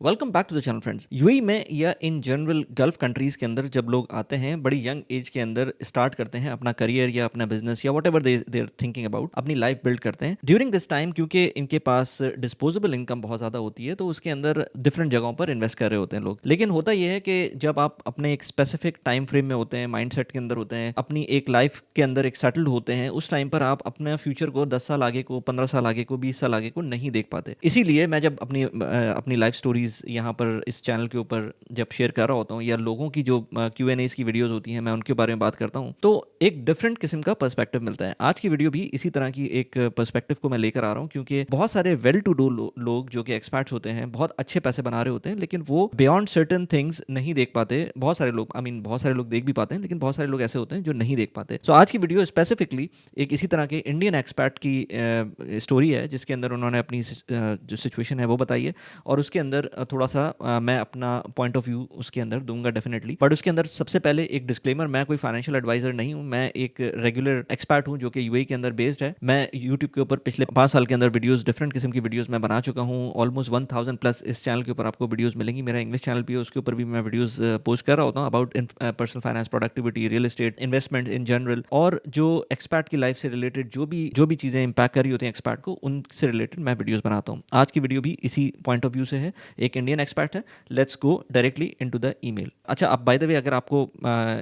Welcome back to the channel friends. UAE में या in general gulf countries के अंदर जब लोग आते हैं बड़ी यंग एज के अंदर स्टार्ट करते हैं अपना करियर या अपना बिजनेस या whatever they are thinking about, अपनी लाइफ बिल्ड करते हैं ड्यूरिंग दिस टाइम। क्योंकि इनके पास डिस्पोजेबल इनकम बहुत ज़्यादा होती है तो उसके अंदर डिफरेंट जगहों पर इन्वेस्ट कर रहे होते हैं लोग। लेकिन होता यह है कि जब आप अपने एक स्पेसिफिक टाइम फ्रेम में होते हैं, माइंड सेट के अंदर होते हैं, अपनी एक लाइफ के अंदर एक सेटल्ड होते हैं, उस टाइम पर आप अपने फ्यूचर को 10 साल आगे को, 15 साल आगे को, 20 साल आगे को नहीं देख पाते। इसीलिए मैं जब अपनी लाइफ स्टोरीज यहाँ पर इस चैनल के ऊपर जब शेयर कर रहा होता हूँ या लोगों की जो Q&As की वीडियोस होती हैं मैं उनके बारे में बात करता हूँ तो एक डिफरेंट किस्म का पर्सपेक्टिव मिलता है। आज की वीडियो भी इसी तरह की एक पर्सपेक्टिव को मैं लेकर आ रहा हूँ क्योंकि बहुत सारे वेल टू डू लोग जो कि एक्सपर्ट्स होते हैं, बहुत अच्छे पैसे बना रहे होते हैं, लेकिन वो बियॉन्ड सर्टेन थिंग्स नहीं देख पाते। बहुत सारे लोग बहुत सारे लोग देख भी पाते हैं, लेकिन बहुत सारे लोग ऐसे होते हैं जो नहीं देख पाते। सो आज की वीडियो स्पेसिफिकली एक इसी तरह के इंडियन एक्सपर्ट की स्टोरी है जिसके अंदर उन्होंने अपनी जो सिचुएशन है वो बताई है और उसके अंदर थोड़ा सा मैं अपना पॉइंट ऑफ व्यू उसके अंदर दूंगा डेफिनेटली। बट उसके अंदर सबसे पहले एक डिस्क्लेमर, मैं कोई फाइनेंशियल एडवाइजर नहीं हूं, मैं एक रेगुलर एक्सपर्ट हूं जो कि यूएई के अंदर बेस्ड है। मैं यूट्यूब के ऊपर पिछले 5 साल के अंदर वीडियोस, डिफरेंट किस्म की वीडियोस मैं बना चुका हूं। ऑलमोस्ट 1000 प्लस इस चैनल के ऊपर आपको वीडियोस मिलेंगी। मेरा इंग्लिश चैनल भी है, उसके ऊपर भी मैं वीडियोस पोस्ट कर रहा होता हूँ about personal finance, productivity, real estate, investment in general, और जो एक्सपर्ट की लाइफ से रिलेटेड जो भी चीज़ें इंपैक्ट कर रही होती हैं एक्सपर्ट को, उनसे रिलेटेड मैं वीडियोस बनाता हूँ। आज की वीडियो भी इसी पॉइंट ऑफ व्यू से है, एक इंडियन एक्सपर्ट है। Let's go directly into the email. अच्छा, आप बाय द वे अगर आपको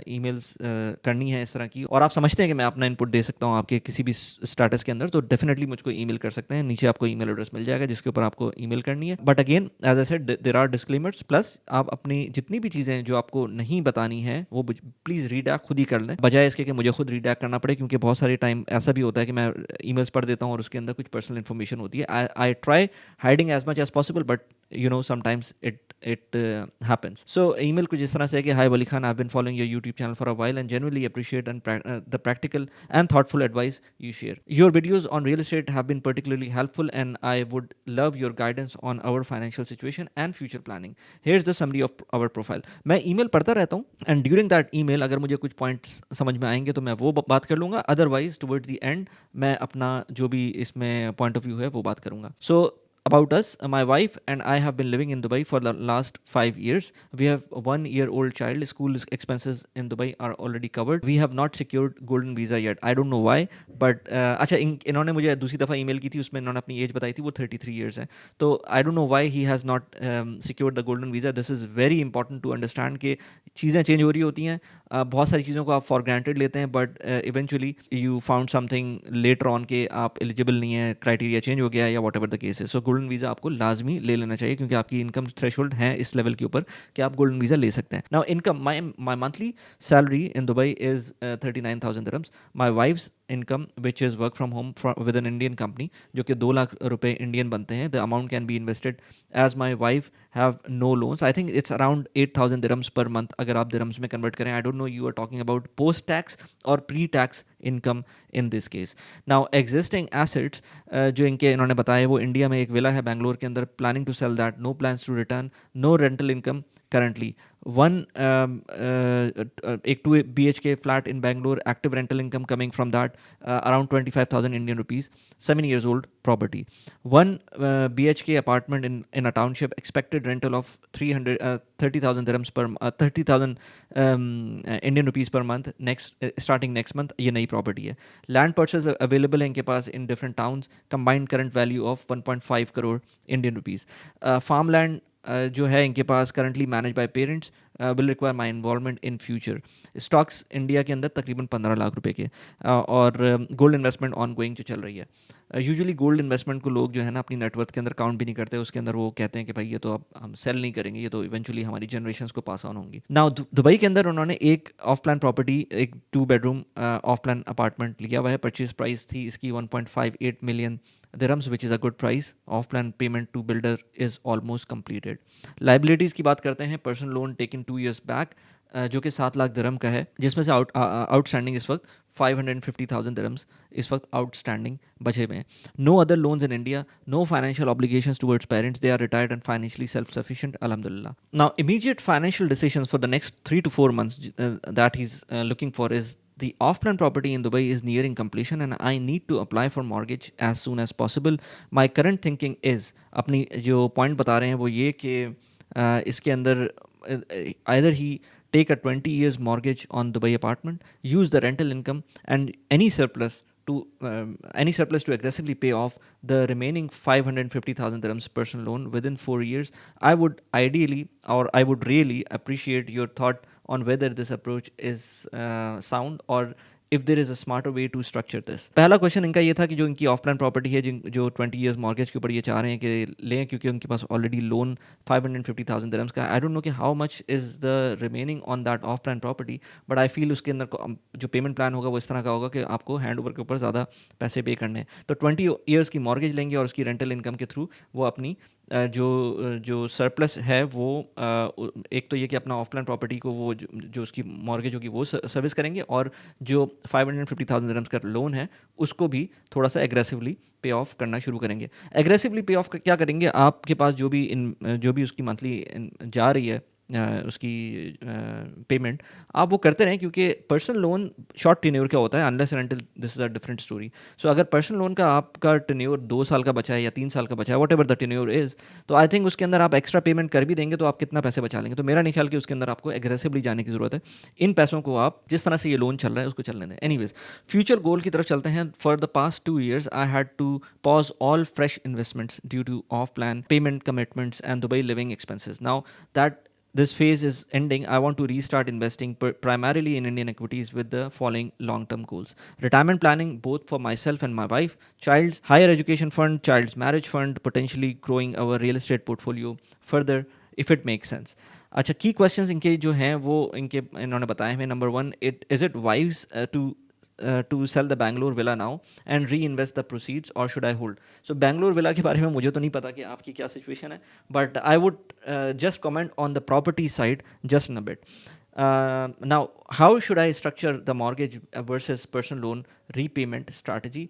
ईमेल्स करनी है इस तरह की और आप समझते हैं कि मैं अपना इनपुट दे सकता हूँ आपके किसी भी स्टेटस के अंदर, तो डेफिनेटली मुझको ईमेल कर सकते हैं। नीचे आपको ईमेल एड्रेस मिल जाएगा जिसके ऊपर आपको ईमेल करनी है। But again as I said there are disclaimers, plus आप अपनी जितनी भी चीज़ें जो आपको नहीं बतानी है वो प्लीज़ रीडैक खुद ही कर लें, बजाय इसके कि मुझे खुद रीडैक करना पड़े। क्योंकि बहुत सारे टाइम ऐसा भी होता है कि मैं ईमेल्स पढ़ देता हूँ और उसके अंदर कुछ पर्सनल इन्फॉर्मेशन होती है। I try hiding as much as possible, but you know sometimes it happens. So email कुछ इस तरह से है कि hi Wali Khan, I've been following your YouTube channel for a while and genuinely appreciate the practical and thoughtful advice you share. Your videos on real estate have been particularly helpful and I would love your guidance on our financial situation and future planning. Here's the summary of our profile. मैं email पढ़ता रहता हूँ and during that email अगर मुझे कुछ points समझ में आएंगे तो मैं वो बात कर लूँगा, otherwise towards the end मैं अपना जो भी इसमें point of view है वो बात करूँगा. So about us, my wife and I have been living in Dubai for the last 5 years. We have 1-year-old child. School expenses in Dubai are already covered. We have not secured golden visa yet. I don't know why, but अच्छा, इन्होंने मुझे दूसरी दफ़ा email की थी, उसमें इन्होंने अपनी एज बताई थी, वो 33 years है। तो I don't know why he has not secured the golden visa. This is very important to understand कि चीज़ें चेंज हो रही होती हैं। बहुत सारी चीज़ों को आप फॉर ग्रांटेड लेते हैं, but eventually you found something later on के आप एलिजिबल नहीं है, क्राइटेरिया चेंज हो गया है या वॉट एवर द केस है। सो गोल्डन वीज़ा आपको लाजमी ले लेना चाहिए क्योंकि आपकी इनकम थ्रेशोल्ड है इस लेवल के ऊपर कि आप गोल्डन वीज़ा ले सकते हैं। Now income, my monthly salary in Dubai is 39,000 dirhams. My wife's income which is work from home with an Indian company, जो कि 2 लाख रुपए इंडियन बनते हैं। The amount can be invested as my wife have no loans. I think it's around 8,000 dirhams per month अगर आप dirhams में convert करें। I don't know you are talking about post tax और pre tax income in this case. Now existing assets जो इन्होंने बताया वो India में एक विला है बैंगलोर के अंदर, planning to sell that, no plans to return, no rental income currently. एक 2 BHK flat in Bangalore, active rental income coming from that, around 25,000 Indian rupees, 7 years old property. 1 BHK apartment in a township, expected rental of 30,000 dirhams per 30,000 Indian rupees per month starting next month. ये नई property है. Land purchase available है इनके पास in different towns, combined current value of 1.5 crore Indian rupees. Farmland जो है इनके पास currently manage by parents, will require my involvement in future. Stocks India के अंदर तकरीबन 15 लाख रुपए के, और गोल्ड इन्वेस्टमेंट ऑन गोइंग जो चल रही है। यूजुअली गोल्ड इन्वेस्टमेंट को लोग जो है ना अपनी नेटवर्थ के अंदर काउंट भी नहीं करते, उसके अंदर वो कहते हैं कि भाई ये तो अब हम सेल नहीं करेंगे, ये तो इवेंचुअली हमारी जनरेशंस को पास ऑन होंगी। नाउ दुबई के अंदर उन्होंने एक ऑफ प्लान प्रॉपर्टी, एक 2 bedroom ऑफ प्लान अपार्टमेंट लिया हुआ है। परचेज प्राइस थी इसकी 1.58 million dirhams, which is a good price. Off plan payment to builder is almost completed. Liabilities की बात करते हैं, personal loan taken 2 years back जो कि 7 लाख दिरहम का है, जिसमें से आउटस्टैंडिंग इस वक्त 550,000 dirhams इस वक्त आउटस्टैंडिंग बचे हुए हैं। No other loans in India, no financial obligations towards parents, they are retired and financially self sufficient, अल्हम्दुलिल्लाह। Now immediate financial decisions for the next 3 to 4 months that he's looking for is the off-plan property in Dubai is nearing completion and I need to apply for mortgage as soon as possible. My current thinking is, अपनी जो point बता रहे हैं वो ये कि इसके अंदर either he take a 20 years mortgage on Dubai apartment, use the rental income and any surplus to aggressively pay off the remaining 550,000 dirhams personal loan within 4 years. I would ideally, or I would really appreciate your thought on whether this approach is sound, or if there is a smarter way to structure this. पहला question इनका ये था कि जो इनकी of plan property है, जो 20 years mortgage के ऊपर ये चाह रहे हैं कि लें, क्योंकि उनके पास ऑलरेडी लोन 550,000 dirhams का। आई डोंट नो कि how much is the remaining on that of plan property, but I feel उसके अंदर जो पेमेंट प्लान होगा वो इस तरह का होगा कि आपको हैंड ओवर के ऊपर ज़्यादा पैसे पे करने हैं। तो 20 years की मॉर्गेज लेंगे और उसकी रेंटल इनकम के थ्रू वो अपनी जो सरप्लस है वो एक तो ये कि अपना ऑफ प्लान प्रॉपर्टी को वो जो उसकी मॉर्गेज होगी वो सर्विस करेंगे, और जो 550,000 dirhams का लोन है उसको भी थोड़ा सा एग्रेसिवली पे ऑफ करना शुरू करेंगे। एग्रेसिवली पे ऑफ क्या करेंगे, आपके पास जो भी उसकी मंथली जा रही है उसकी पेमेंट, आप वो करते रहें, क्योंकि पर्सनल लोन शॉर्ट टेन्योर का होता है, unless and until this is a different story. So अगर पर्सनल लोन का आपका टेन्योर 2 साल का बचा है या 3 साल का बचा है, what ever the tenure is, तो आई थिंक उसके अंदर आप एक्स्ट्रा पेमेंट कर भी देंगे तो आप कितना पैसे बचा लेंगे। तो मेरा नहीं ख्याल कि उसके अंदर आपको एग्रेसिवली जाने की ज़रूरत है। इन पैसों को आप जिस तरह से ये लोन चल रहा है उसको चलने दें। एनीवेज, फ्यूचर गोल की तरफ चलते हैं। For the past 2 years I had to pause all fresh investments due to of plan payment commitments and Dubai living expenses. Now that this phase is ending, I want to restart investing primarily in Indian equities with the following long-term goals. Retirement planning, both for myself and my wife, child's higher education fund, child's marriage fund, potentially growing our real estate portfolio further if it makes sense. अच्छा, की questions इनके जो हैं वो इन्होंने बताए हैं। Number 1, is it wise to sell the Bangalore villa now and reinvest the proceeds, or should I hold? So Bangalore villa के बारे में मुझे तो नहीं पता कि आपकी क्या सिचुएशन है, but I would just comment on the property side just in a bit. Now, how should I structure the mortgage versus personal loan repayment strategy?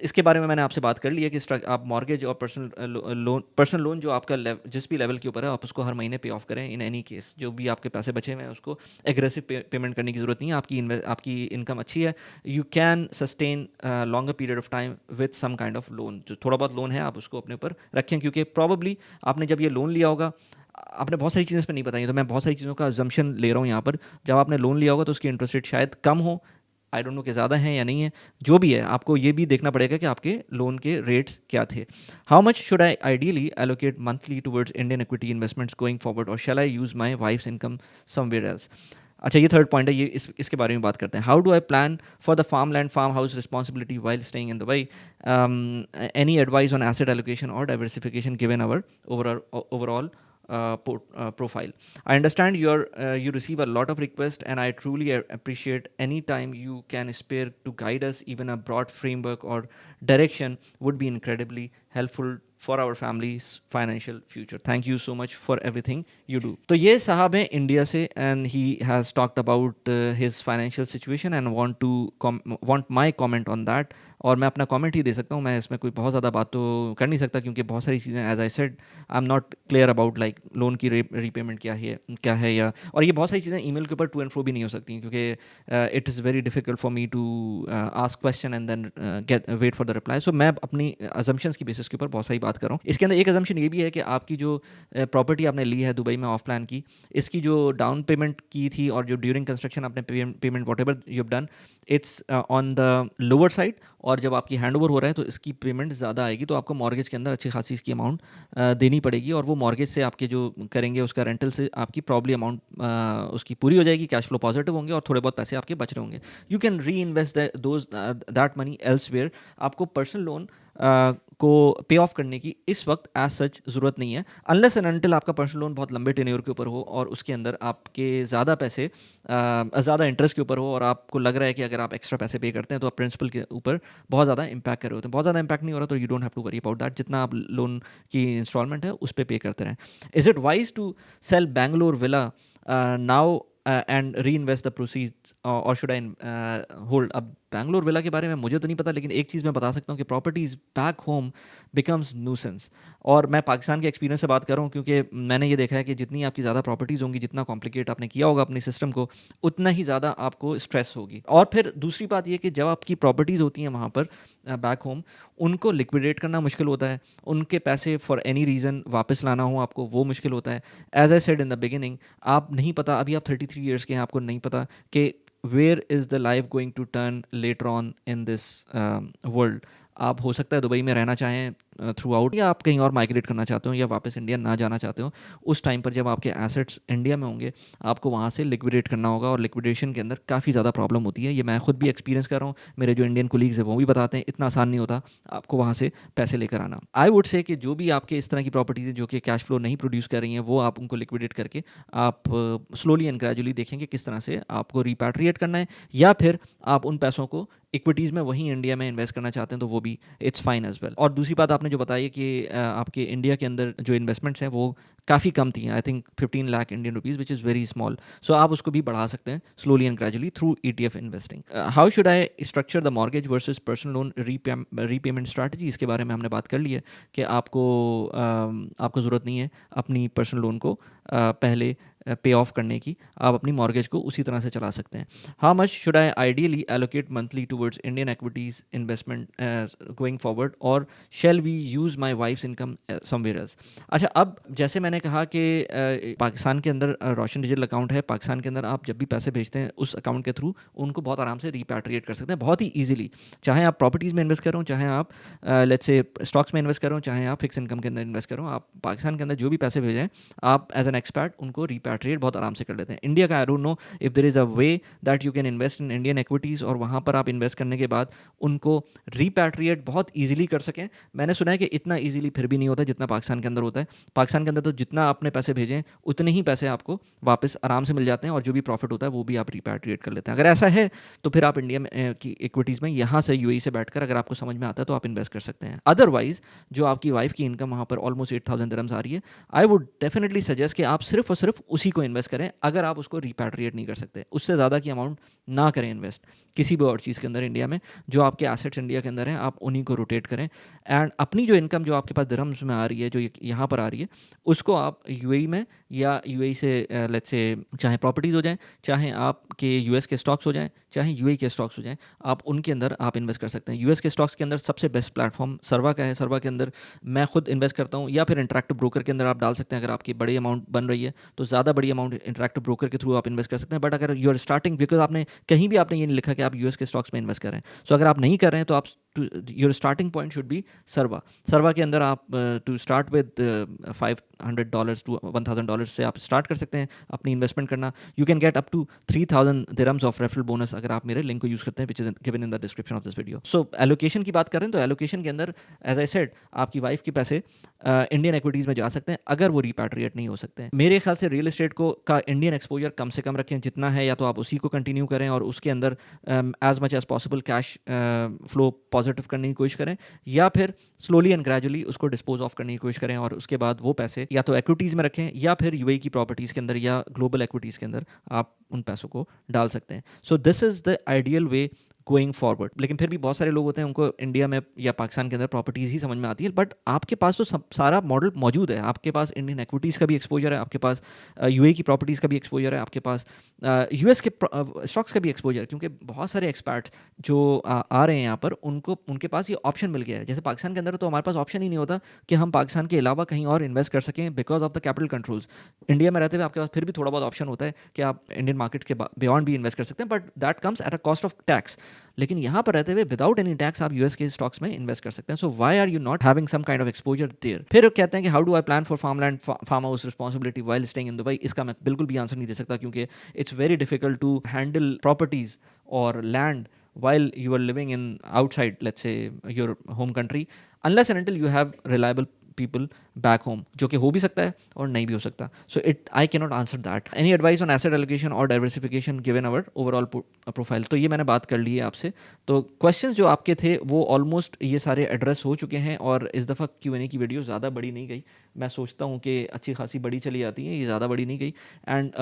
इसके बारे में मैंने आपसे बात कर ली है कि आप मॉर्गेज और पर्सनल लोन जो आपका जिस भी लेवल के ऊपर है आप उसको हर महीने पे ऑफ करें। इन एनी केस जो भी आपके पैसे बचे हुए हैं उसको एग्रेसिव पेमेंट करने की ज़रूरत नहीं है। आपकी इनकम अच्छी है, you can sustain longer period of time with some kind of loan. जो थोड़ा बहुत लोन है आप उसको अपने ऊपर रखें, क्योंकि प्रॉबली आपने जब ये लोन लिया होगा, आपने बहुत सारी चीज़ें इस पर नहीं बताई, तो मैं बहुत सारी चीज़ों का अजम्पशन ले रहा हूँ यहाँ पर। जब आपने लोन लिया होगा तो उसकी इंटरेस्ट रेट शायद कम हो, आई डोंट नो कि ज़्यादा है या नहीं है। जो भी है आपको ये भी देखना पड़ेगा कि आपके लोन के रेट्स क्या थे। How much should I ideally allocate monthly towards Indian equity investments going forward, or shall I use my wife's income somewhere else. अच्छा, ये थर्ड पॉइंट है, ये इसके बारे में बात करते हैं। How do I plan for the farm land farm house responsibility while staying in Dubai? Any advice on asset allocation or diversification given our overall profile? I understand you receive a lot of requests, and I truly appreciate any time you can spare to guide us. Even a broad framework or direction would be incredibly helpful for our family's financial future. Thank you so much for everything you do. तो ये साहब हैं India से, and he has talked about his financial situation and want my comment on that. और मैं अपना comment ही दे सकता हूँ, मैं इसमें कोई बहुत ज़्यादा बात तो कर नहीं सकता, क्योंकि बहुत सारी चीज़ें, as I said, I am not clear about like loan की रीपेमेंट क्या है या, और ये बहुत सारी चीज़ें ईमेल के ऊपर टू एंड फ्रो भी नहीं हो सकती, क्योंकि it is very difficult for me to ask question and then wait for the reply. So मैं अपनी अजम्पशंस की बेसिस के ऊपर बहुत सारी बात कर रहा हूँ। इसके अंदर एक अजम्पशन ये भी है कि आपकी जो प्रॉपर्टी आपने ली है दुबई में ऑफ प्लान की, इसकी जो डाउन पेमेंट की थी और जो ड्यूरिंग कंस्ट्रक्शन आपने payment what ever you have done, it's on the lower side, और जब आपकी हैंड ओवर हो रहा है तो इसकी पेमेंट ज़्यादा आएगी, तो आपको मॉर्गेज के अंदर अच्छी खासी इसकी अमाउंट देनी पड़ेगी, और वो मॉर्गेज से आपके जो करेंगे उसका रेंटल से आपकी प्रॉब्ली अमाउंट उसकी पूरी हो जाएगी, कैश फ्लो पॉजिटिव होंगे और थोड़े बहुत पैसे आपके बच रहे होंगे। यू कैन री इन्वेस्ट दैट मनी एल्सवेयर। आपको पर्सनल लोन को पे ऑफ करने की इस वक्त एज सच ज़रूरत नहीं है, अनलेस एंड अनटिल आपका पर्सनल लोन बहुत लंबे टेन्योर के ऊपर हो और उसके अंदर आपके ज़्यादा पैसे ज़्यादा इंटरेस्ट के ऊपर हो, और आपको लग रहा है कि अगर आप एक्स्ट्रा पैसे पे करते हैं तो आप प्रिंसिपल के ऊपर बहुत ज़्यादा इंपैक्ट कर रहे होते हैं। बहुत ज़्यादा इंपैक्ट नहीं हो रहा तो you don't have to worry about that. जितना आप लोन की इंस्टॉलमेंट है उस पर पे करते रहें। Is it wise to sell Bangalore villa now and reinvest the proceeds, or should I hold? अब बैंगलोर विला के बारे में मुझे तो नहीं पता, लेकिन एक चीज़ मैं बता सकता हूँ कि properties back home becomes nuisance. और मैं पाकिस्तान के एक्सपीरियंस से बात कर रहा हूँ, क्योंकि मैंने ये देखा है कि जितनी आपकी ज़्यादा प्रॉपर्टीज़ होंगी, जितना कॉम्प्लिकेट आपने किया होगा अपने सिस्टम को, उतना ही ज़्यादा आपको स्ट्रेस होगी। और फिर दूसरी बात ये कि जब आपकी प्रॉपर्टीज़ होती हैं वहाँ पर बैक होम, उनको लिक्विडेट करना मुश्किल होता है, उनके पैसे फॉर एनी रीज़न वापस लाना हो आपको, वो मुश्किल होता है। As I said in the beginning, आप नहीं पता, अभी आप 33 ईयर्स के हैं, आपको नहीं पता कि where is the life going to turn later on in this world. आप हो सकता है दुबई में रहना चाहें थ्रू आउट, या आप कहीं और माइग्रेट करना चाहते हो, या वापस इंडिया ना जाना चाहते हो। उस टाइम पर जब आपके एसेट्स इंडिया में होंगे, आपको वहाँ से लिक्विडेट करना होगा, और लिक्विडेशन के अंदर काफ़ी ज़्यादा प्रॉब्लम होती है। ये मैं खुद भी एक्सपीरियंस कर रहा हूँ, मेरे जो इंडियन कोलीग्स हैं वो भी बताते हैं, इतना आसान नहीं होता आपको वहाँ से पैसे लेकर आना। आई वुड से कि जो भी आपके इस तरह की प्रॉपर्टीज़ हैं जो कि कैश फ्लो नहीं प्रोड्यूस कर रही हैं, वो आप उनको लिक्विडेट करके आप स्लोली एंड ग्रेजुअली देखेंगे किस तरह से आपको रिपैट्रिएट करना है, या फिर आप उन पैसों को इक्विटीज़ में वहीं इंडिया में इन्वेस्ट करना चाहते हैं तो वो भी इट्स फाइन एज वेल। और दूसरी बात आपने जो बताई है कि आपके इंडिया के अंदर जो इन्वेस्टमेंट्स हैं वो काफ़ी कम थी, I think 15 lakh Indian rupees, which is very small. So आप उसको भी बढ़ा सकते हैं slowly and gradually through ETF investing. How should I structure the mortgage versus personal loan repayment strategy, इसके बारे में हमने बात कर ली है कि आपको ज़रूरत नहीं है अपनी पर्सनल लोन को पहले पे ऑफ करने की, आप अपनी मॉर्गेज को उसी तरह से चला सकते हैं। How much should I ideally allocate monthly towards Indian equities investment going forward, or shall we use my wife's income somewhere else. अच्छा, अब जैसे मैंने कहा कि पाकिस्तान के अंदर रोशन डिजिटल अकाउंट है, पाकिस्तान के अंदर आप जब भी पैसे भेजते हैं उस अकाउंट के थ्रू उनको बहुत आराम से रिपैट्रिएट कर सकते हैं, बहुत ही ईजिली। चाहे आप प्रॉपर्टीज़ में इन्वेस्ट कर रहे हो, चाहे आप लेट्स से स्टॉक्स में इन्वेस्ट कर रहे हो, चाहे आप फिक्स इनकम के अंदर इन्वेस्ट कर रहे हो, आप पाकिस्तान के अंदर जो भी पैसे भेजें, आप एज एन एक्सपर्ट उनको रिपैट्रिएट बहुत आराम से कर लेते हैं। इंडिया का I don't know if there is a way that you can invest in Indian equities, और वहाँ पर आप इन्वेस्ट करने के बाद उनको रिपैट्रिएट बहुत ईजिली कर सकें। मैंने सुना है कि इतना ईजिली फिर भी नहीं होता जितना पाकिस्तान के अंदर होता है। पाकिस्तान के अंदर तो जितना आपने पैसे भेजें उतने ही पैसे आपको वापस आराम से मिल जाते हैं, और जो भी प्रॉफिट होता है वो भी आप रिपैट्रिएट कर लेते हैं। अगर ऐसा है तो फिर आप इंडिया में की इक्विटीज़ में यहाँ से UAE से बैठकर, अगर आपको समझ में आता है तो आप इन्वेस्ट कर सकते हैं। अदरवाइज जो आपकी वाइफ की इनकम वहाँ पर ऑलमोस्ट 8,000 दिरहम्स आ रही है, आई वुड डेफिनेटली सजेस्ट कि आप सिर्फ और सिर्फ उसी को इन्वेस्ट करें, अगर आप उसको रिपैट्रिएट नहीं कर सकते। उससे ज़्यादा की अमाउंट ना करें इन्वेस्ट किसी भी और चीज़ के अंदर इंडिया में। जो आपके एसेट्स इंडिया के अंदर हैं आप उन्हीं को रोटेट करें, एंड अपनी जो इनकम जो आपके पास दिरहम्स में आ रही है, जो यहाँ पर आ रही है, उसको आप UAE में या UAE से लेट्स से चाहे प्रॉपर्टीज़ हो जाएं, चाहे आपके US के स्टॉक्स हो जाएं, चाहे UAE के स्टॉक्स हो जाएं, आप उनके अंदर आप इन्वेस्ट कर सकते हैं। US के स्टॉक्स के अंदर सबसे बेस्ट प्लेटफॉर्म सर्वा का है। सर्वा के अंदर मैं खुद इन्वेस्ट करता हूँ, या फिर इंटरैक्टिव ब्रोकर के अंदर आप डाल सकते हैं। अगर आपकी बड़ी अमाउंट बन रही है तो ज़्यादा बड़ी अमाउंट इंटरैक्टिव ब्रोकर के थ्रू आप इन्वेस्ट कर सकते हैं। बट अगर यू आर स्टार्टिंग, बिकॉज आपने कहीं भी आपने ये नहीं लिखा कि आप US के स्टॉक्स में इन्वेस्ट कर रहे हैं, सो अगर आप नहीं कर रहे हैं तो आप your starting point should be सर्वा। सर्वा के अंदर आप टू स्टार्ट विद $500 to $1,000 से आप स्टार्ट कर सकते हैं अपनी इन्वेस्टमेंट करना। You can get up to 3,000 dirhams of referral bonus अगर आप मेरे लिंक को यूज़ करते हैं, which is given in the description of this video. So allocation की बात करें तो एलोकेशन के अंदर एज आई सेड आपकी वाइफ के पैसे इंडियन एक्विटीज़ में जा सकते हैं अगर वो रिपैट्रिएट नहीं हो सकते हैं। मेरे ख्याल से रियल एस्टेट को का इंडियन एक्सपोजर कम से कम रखें जितना है, या तो आप उसी को कंटिन्यू करें और उसके अंदर as much as possible cash flow positive करने की कोशिश करें, या फिर स्लोली एंड ग्रेजुअली उसको डिस्पोज ऑफ करने की कोशिश करें, और उसके बाद वो पैसे या तो एक्विटीज़ में रखें या फिर UAE की प्रॉपर्टीज़ के अंदर या ग्लोबल एक्विटीज़ के अंदर आप उन पैसों को डाल सकते हैं। So this is the ideal way going forward. लेकिन फिर भी बहुत सारे लोग होते हैं उनको इंडिया में या पाकिस्तान के अंदर प्रॉपर्टीज़ ही समझ में आती है, बट आपके पास तो सारा मॉडल मौजूद है। आपके पास इंडियन एक्विटीज़ का भी एक्सपोजर है, आपके पास UAE की प्रॉपर्टीज़ का भी एक्सपोजर है, आपके पास US के स्टॉक्स का भी एक्सपोजर है, क्योंकि बहुत सारे एक्सपर्ट्स जो आ रहे हैं यहाँ पर उनके पास ये ऑप्शन मिल गया है। जैसे पाकिस्तान के अंदर तो हमारे पास ऑप्शन ही नहीं होता कि हम पाकिस्तान के अलावा कहीं और इन्वेस्ट कर सकें because of the capital controls. India में रहते हुए आपके पास फिर भी थोड़ा बहुत ऑप्शन होता है कि आप इंडियन मार्केट के बियॉन्ड भी इन्वेस्ट कर सकते हैं, but that comes at a cost of tax. लेकिन यहाँ पर रहते हुए विदाउट एनी टैक्स आप US के स्टॉक्स में इन्वेस्ट कर सकते हैं। So why are you not having some kind of exposure there? फिर कहते हैं कि how do I plan for farmland farm house responsibility while staying in Dubai. इसका मैं बिल्कुल भी आंसर नहीं दे सकता, क्योंकि it's very difficult to handle properties और land while you are living in outside, let's say, your home country, unless and until you have reliable people back home, जो कि हो भी सकता है और नहीं भी हो सकता. So it I can not answer that. Any advice on asset allocation or diversification given our overall profile? तो ये मैंने बात कर ली है आपसे. तो क्वेश्चंस जो आपके थे वो ऑलमोस्ट ये सारे एड्रेस हो चुके हैं, और इस दफ़ा Q&A की वीडियो ज़्यादा बड़ी नहीं गई. मैं सोचता हूँ कि अच्छी खासी बड़ी चली जाती है, ये ज़्यादा बड़ी नहीं गई. एंड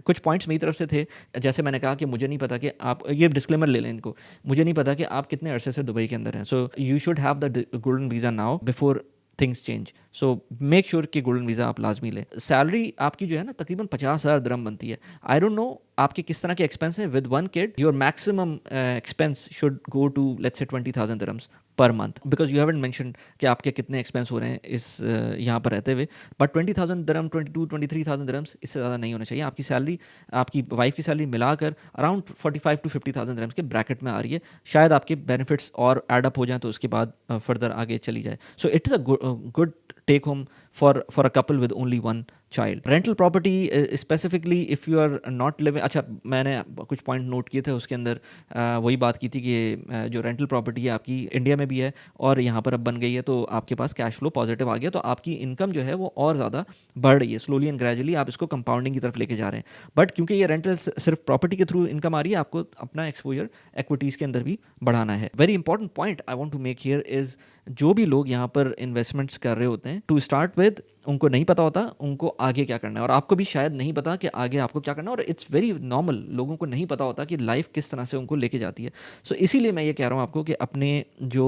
कुछ पॉइंट्स मेरी तरफ से थे, जैसे मैंने कहा कि मुझे नहीं पता कि आप, ये डिस्क्लेमर ले लें इनको, मुझे नहीं पता कि आप कितने अरसे से दुबई के अंदर हैं. So you should have the golden visa now before things change. So make sure कि गोल्डन वीज़ा आप लाजमी लें. सैलरी आपकी जो है ना तकरीबन 50,000 दिरहम बनती है. आई डोंट नो आपके किस तरह के एक्सपेंस हैं. With one kid your maximum expense should go to let's say 20,000 dirhams per month, because you haven't mention कि आपके कितने एक्सपेंस हो रहे हैं इस यहाँ पर रहते हुए. बट 20,000 दिरहम, 23,000 दिरहम्स, इससे ज़्यादा नहीं होना चाहिए. आपकी सैलरी, आपकी वाइफ की सैलरी मिलाकर अराउंड 45 to 50,000 दिरहम्स के ब्रैकेट में आ रही है. शायद आपके बेनिफिट्स और एड अप हो जाएं तो उसके बाद फर्दर आगे चली जाए. So it is a good take home for a couple with only one child. Rental property specifically if you are not living, अच्छा मैंने कुछ पॉइंट नोट किए थे उसके अंदर, वही बात की थी कि जो रेंटल प्रॉपर्टी है आपकी इंडिया में भी है और यहाँ पर अब बन गई है, तो आपके पास कैश फ्लो पॉजिटिव आ गया, तो आपकी इनकम जो है वो और ज़्यादा बढ़ रही है. स्लोली एंड ग्रेजुअली आप इसको कंपाउंडिंग की तरफ लेके जा रहे हैं. बट क्योंकि ये रेंटल सिर्फ प्रॉपर्टी के थ्रू इनकम आ रही है, आपको अपना एक्सपोजर एक्विटीज़ के अंदर भी बढ़ाना है. Very important point I want to make here is, जो भी लोग यहाँ पर इन्वेस्टमेंट्स कर रहे होते हैं, टू स्टार्ट विद उनको नहीं पता होता उनको आगे क्या करना है, और आपको भी शायद नहीं पता कि आगे आपको क्या करना है. और इट्स वेरी नॉर्मल, लोगों को नहीं पता होता कि लाइफ किस तरह से उनको लेके जाती है. सो इसीलिए मैं ये कह रहा हूँ आपको कि अपने जो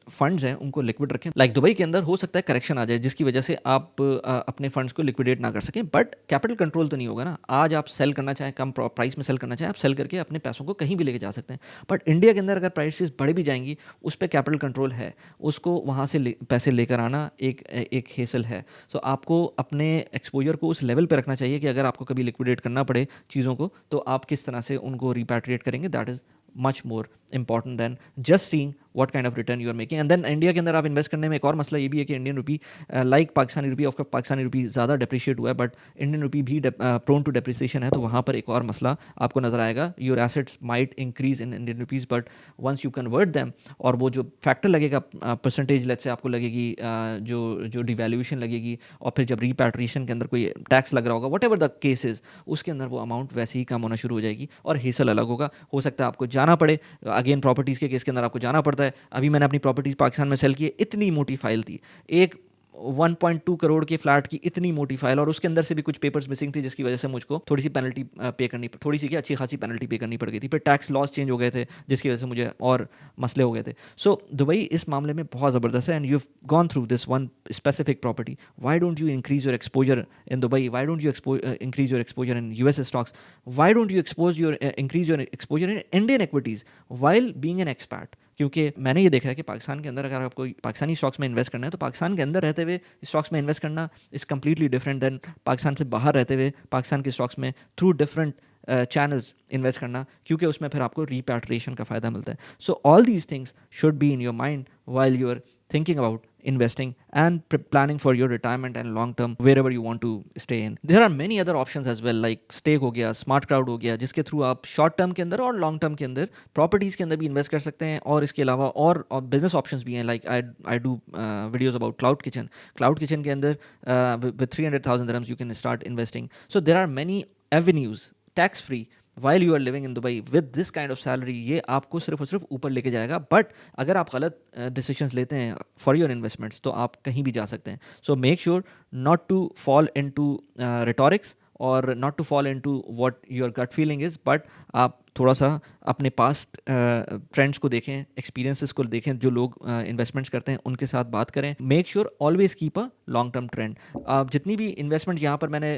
फंड्स हैं उनको लिक्विड रखें. लाइक दुबई के अंदर हो सकता है करेक्शन आ जाए जिसकी वजह से आप अपने फंड्स को लिक्विडेट ना कर सकें, बट कैपिटल कंट्रोल तो नहीं होगा ना. आज आप सेल करना चाहें, कम प्राइस में सेल करना चाहें, आप सेल करके अपने पैसों को कहीं भी लेके जा सकते हैं. बट इंडिया के अंदर अगर प्राइसेस बढ़ भी जाएंगी, उस पर कैपिटल कंट्रोल है, उसको वहाँ से पैसे लेकर आना एक हेसल है. सो आपको अपने एक्सपोजर को उस लेवल पे रखना चाहिए कि अगर आपको कभी लिक्विडेट करना पड़े चीज़ों को, तो आप किस तरह से उनको रिपैट्रिएट करेंगे. That is much more important than just seeing what kind of return you are making. And then India के अंदर आप इन्वेस्ट करने में एक और मसला ये भी है कि Indian rupee, like Pakistani rupee, of Pakistani rupee ज़्यादा डेप्रिशिएट हुआ है, बट इंडियन रुपी भी प्रोन टू डेप्रिसिएशन है. तो वहाँ पर एक और मसला आपको नजर आएगा. Your assets might increase in Indian rupees, but once you convert them, और वो जो फैक्टर लगेगा परसेंटेज, लेट्स से आपको लगेगी जो डिवैल्यूएशन लगेगी, और फिर जब रिपैट्रिएशन के अंदर कोई टैक्स लग रहा होगा, what ever the case is, उसके अंदर वो अमाउंट वैसे ही कम होना शुरू हो जाएगी और हेसल अलग होगा. हो सकता है आपको जाना पड़े, अगेन प्रॉपर्टीज़ के केस के अंदर आपको जाना पड़ता है. अभी मैंने अपनी प्रॉपर्टीज़ पाकिस्तान में सेल की है, इतनी मोटी फाइल थी, एक 1.2 करोड़ के फ्लैट की इतनी मोटी फाइल, और उसके अंदर से भी कुछ पेपर्स मिसिंग थी जिसकी वजह से मुझको थोड़ी सी पेनल्टी पे करनी, थोड़ी सी क्या अच्छी खासी पेनल्टी पे करनी पड़ गई थी. फिर टैक्स लॉस चेंज हो गए थे जिसकी वजह से मुझे और मसले हो गए थे. सो दुबई इस मामले में बहुत ज़बरदस्त है. And you have gone through this one specific property. Why don't you increase your exposure in Dubai? Why don't you increase your exposure in US stocks? Why don't you increase your exposure in Indian equities while being an expat? क्योंकि मैंने ये देखा है कि पाकिस्तान के अंदर अगर आपको पाकिस्तानी स्टॉक्स में इन्वेस्ट करना है, तो पाकिस्तान के अंदर रहते हुए स्टॉक्स में इन्वेस्ट करना is completely different than Pakistan से बाहर रहते हुए पाकिस्तान के स्टॉक्स में थ्रू डिफरेंट चैनल्स इन्वेस्ट करना, क्योंकि उसमें फिर आपको रिपैट्रिएशन का फ़ायदा मिलता है. So all these things should be in your mind while you are thinking about investing and planning for your retirement and long term wherever you want to stay in. There are many other options as well, like stake हो गया, smart crowd हो गया, जिसके through आप short term के अंदर और long term के अंदर प्रॉपर्टीज़ के अंदर भी इन्वेस्ट कर सकते हैं. और इसके अलावा और बिजनेस ऑप्शंस भी हैं. Like I do videos about cloud kitchen के अंदर with 300,000 dirhams you can start investing. So there are many avenues tax free while you are living in Dubai with this kind of salary. ये आपको सिर्फ और सिर्फ ऊपर लेके जाएगा. बट अगर आप गलत डिसीजंस लेते हैं फॉर योर इन्वेस्टमेंट्स, तो आप कहीं भी जा सकते हैं. So make sure not to fall into rhetorics or not to fall into what your gut feeling is, but आप थोड़ा सा अपने पास्ट ट्रेंड्स को देखें, एक्सपीरियंसेस को देखें, जो लोग इन्वेस्टमेंट्स करते हैं उनके साथ बात करें. Make sure always keep a long term trend. जितनी भी इन्वेस्टमेंट यहाँ पर मैंने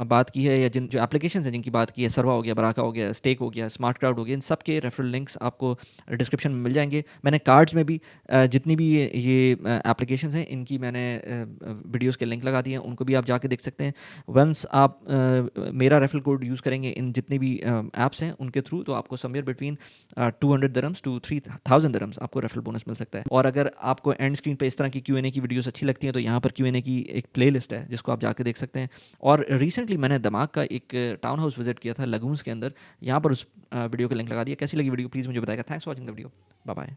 बात की है, या जो एप्लीकेशंस हैं जिनकी बात की है, सर्वा हो गया, बराका हो गया, स्टेक हो गया, स्मार्ट क्राउड हो गया, इन सब के रेफरल लिंक्स आपको डिस्क्रिप्शन में मिल जाएंगे. मैंने कार्ड्स में भी जितनी भी ये एप्लीकेशंस हैं इनकी मैंने वीडियोज़ के लिंक लगा दिए हैं, उनको भी आप जाके देख सकते हैं. वंस आप मेरा रेफरल कोड यूज़ करेंगे इन जितनी भी ऐप्स हैं उनके थ्रू, तो आपको somewhere between 200 dirhams to 3,000 dirhams आपको रेफरल बोनस मिल सकता है. और अगर आपको एंड स्क्रीन पे इस तरह की Q&A की वीडियोस अच्छी लगती हैं, तो यहाँ पर Q&A की एक प्लेलिस्ट है जिसको आप जाके देख सकते हैं. और रिसेंटली मैंने दमाग का एक टाउन हाउस विजिट किया था लगून्स के अंदर, यहाँ पर उस वीडियो का लिंक लगा दिया. कैसी लगी वीडियो प्लीज़ मुझे बताएगा. Thanks for watching the video. Bye bye.